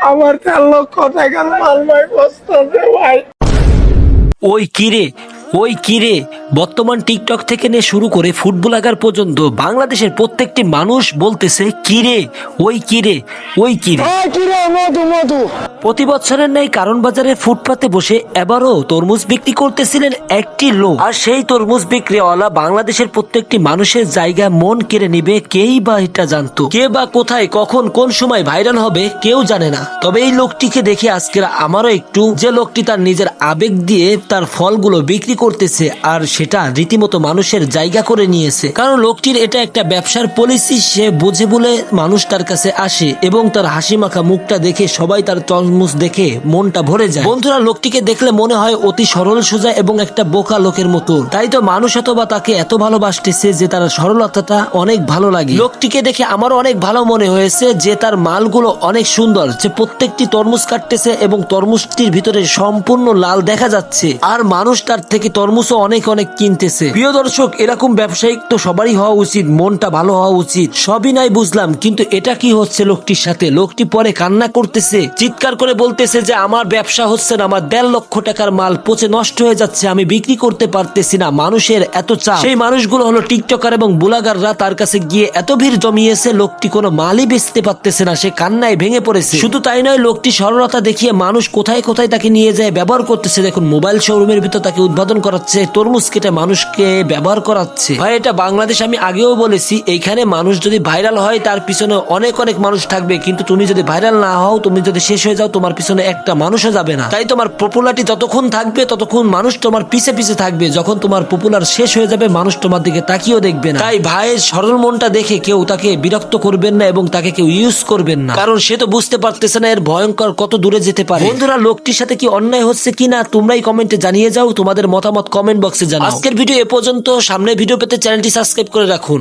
আমার 3 লক্ষ টাকার মাল ভাই বসতেছে ভাই। ওই কিরে বর্তমান টিকটক থেকে নিয়ে শুরু করে ফুটবলাগার পর্যন্ত বাংলাদেশের প্রত্যেকটি মানুষ বলতেছে কিরে ওই কিরে। প্রতি বছরের ন্যায় কারণ বাজারে ফুটপাতে বসে এবারও তরমুজ বিক্রি করতেছিলেন একটি লোক, আর সেই তরমুজ বিক্রিওয়ালা বাংলাদেশের প্রত্যেকটি মানুষের জায়গা মন কেড়ে নিবে কেই বা এটা জানতো। কে বা কোথায় কখন কোন সময় ভাইরাল হবে কেউ জানে না। তবে এই লোকটিকে দেখে আজকে আমারও একটু, যে লোকটি তার নিজের আবেগ দিয়ে তার ফলগুলো বিক্রি করতেছে আর সেটা রীতিমতো মানুষের জায়গা করে নিয়েছে, কারণ লোকটির এটা একটা ব্যবসার পলিসি। সে বোঝে বলে মানুষ তার কাছে আসে এবং তার হাসি মাখা মুখটা দেখে সবাই তার তরমুজ দেখে মনটা ভরে যায়। বন্ধুরা, লোকটিকে দেখলে মনে হয় অতি সরল সোজা এবং একটা বোকা লোকের মতো, তাই তো মানুষ অথবা তাকে এত ভালোবাসতেছে যে তার সরলতাটা অনেক ভালো লাগে। লোকটিকে দেখে আমারও অনেক ভালো মনে হয়েছে যে তার মালগুলো অনেক সুন্দর, যে প্রত্যেকটি তরমুজ কাটতেছে এবং তরমুজটির ভিতরে সম্পূর্ণ লাল দেখা যাচ্ছে, আর মানুষ তার থেকে তরমুজও অনেক অনেক কিনতেছে। প্রিয় দর্শক, এরকম ব্যবসায়িক তো সবারই হওয়া উচিত, মনটা ভালো হওয়া উচিত। সবই নাই বুঝলাম, কিন্তু এটা কি হচ্ছে লোকটির সাথে? লোকটি পরে কান্না করতেছে, চিৎকার করে বলতেছে যে আমার ব্যবসা হচ্ছে না, আমার 1.5 লক্ষ টাকার মাল পচে নষ্ট হয়ে যাচ্ছে, আমি বিক্রি করতে পারতেছি না, মানুষের এত চাপ। সেই মানুষগুলো হলো টিকটকার এবং ব্লগাররা, তার কাছে গিয়ে এত ভিড় জমিয়েছে, লোকটি কোনো মালই বেচতে পারতেছে না, সে কান্নায় ভেঙে পড়েছে। শুধু তাই নয়, লোকটি সরলতা দেখিয়ে মানুষ কোথায় কোথায় তাকে নিয়ে যায় ব্যবহার করতেছে। দেখুন, মোবাইল শোরুমের ভিতর তাকে উদ্বোধন করাচ্ছে, তরমুজ কেটে মানুষকে ব্যবহার করাচ্ছে। ভাই, এটা বাংলাদেশ, আমি আগেও বলেছি, এইখানে মানুষ যদি ভাইরাল হয় তার পিছনে অনেক অনেক মানুষ থাকবে, কিন্তু তুমি যদি ভাইরাল না হও, তুমি যদি শেষ হয়ে যাও, তোমার পিছনে একটা মানুষও যাবে না। তাই তোমার পপুলারিটি যতক্ষণ থাকবে ততক্ষণ মানুষ তোমার পিছে পিছে থাকবে, যখন তোমার পপুলার শেষ হয়ে যাবে মানুষ তোমার দিকে তাকিয়েও দেখবে না। তাই ভাইয়ের সরল মনটা দেখে কেউ তাকে বিরক্ত করবেন না এবং তাকে কেউ ইউজ করবেন না, কারণ সে তো বুঝতে পারতেছে না এর ভয়ঙ্কর কত দূরে যেতে পারে। বন্ধুরা, লোকটির সাথে কি অন্যায় হচ্ছে কিনা তোমরাই কমেন্টে জানিয়ে যাও, তোমাদের মতামত কমেন্ট বক্সে জানাও। আজকের ভিডিও এ পর্যন্ত, সামনে ভিডিও পেতে চ্যানেলটি সাবস্ক্রাইব করে রাখুন।